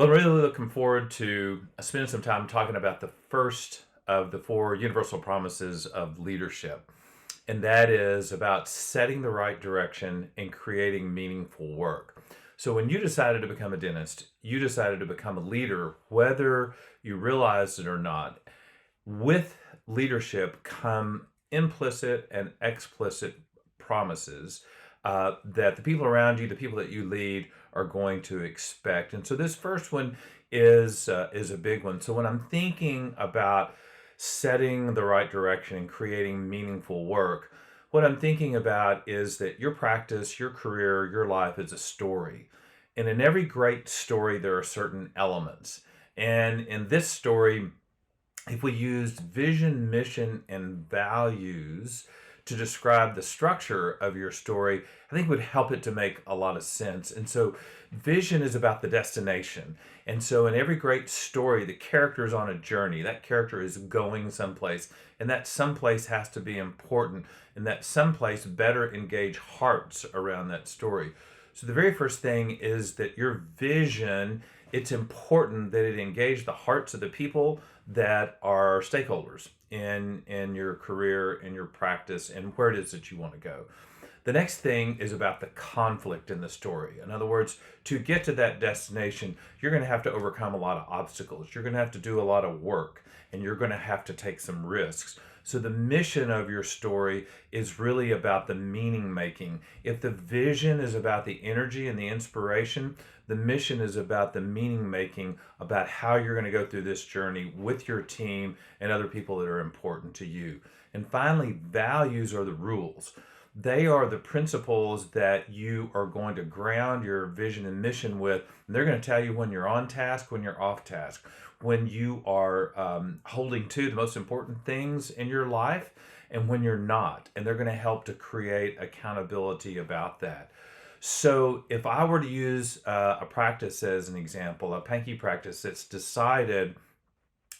Well, I'm really looking forward to spending some time talking about the first of the four universal promises of leadership. And that is about setting the right direction and creating meaningful work. So, when you decided to become a dentist, you decided to become a leader, whether you realized it or not. With leadership come implicit and explicit promises that the people around you, the people that you lead, are going to expect. And so this first one is a big one. So when I'm thinking about setting the right direction and creating meaningful work, what I'm thinking about is that your practice, your career, your life is a story. And in every great story, there are certain elements. And in this story, if we used vision, mission, and values to describe the structure of your story, I think would help it to make a lot of sense. And so, vision is about the destination. And so, in every great story, the character is on a journey. That character is going someplace, and that someplace has to be important, and that someplace better engage hearts around that story. So, the very first thing is that your vision, it's important that it engage the hearts of the people that are stakeholders in your career, in your practice, and where it is that you want to go. The next thing is about the conflict in the story. In other words, to get to that destination, you're going to have to overcome a lot of obstacles. You're going to have to do a lot of work, and you're going to have to take some risks. So, the mission of your story is really about the meaning making. If the vision is about the energy and the inspiration, the mission is about the meaning making, about how you're going to go through this journey with your team and other people that are important to you. And finally, values are the rules. They are the principles that you are going to ground your vision and mission with. And they're going to tell you when you're on task, when you're off task, when you are holding to the most important things in your life, and when you're not. And they're going to help to create accountability about that. So, if I were to use a practice as an example, a Pankey practice that's decided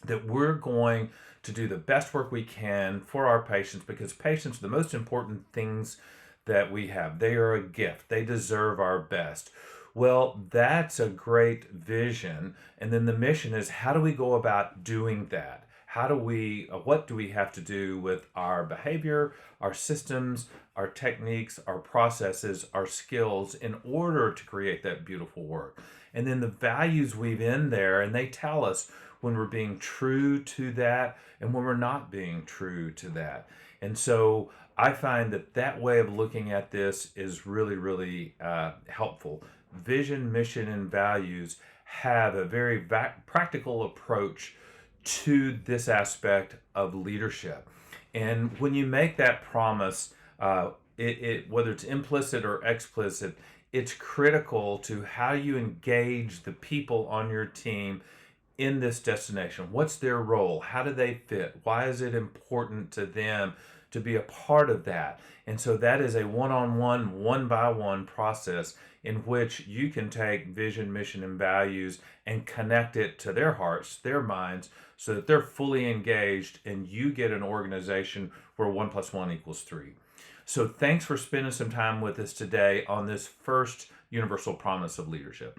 that we're going to do the best work we can for our patients, because patients are the most important things that we have. They are a gift, they deserve our best. Well, that's a great vision. And then the mission is, how do we go about doing that? What do we have to do with our behavior, our systems, our techniques, our processes, our skills in order to create that beautiful work? And then the values weave in there, and they tell us when we're being true to that and when we're not being true to that. And so I find that that way of looking at this is really, really helpful. Vision, mission, and values have a very practical approach to this aspect of leadership. And when you make that promise, whether it's implicit or explicit, it's critical to how you engage the people on your team in this destination. What's their role? How do they fit? Why is it important to them to be a part of that? And so that is a one-on-one, one-by-one process in which you can take vision, mission, and values and connect it to their hearts, their minds, so that they're fully engaged and you get an organization where 1 + 1 = 3. So thanks for spending some time with us today on this first universal promise of leadership.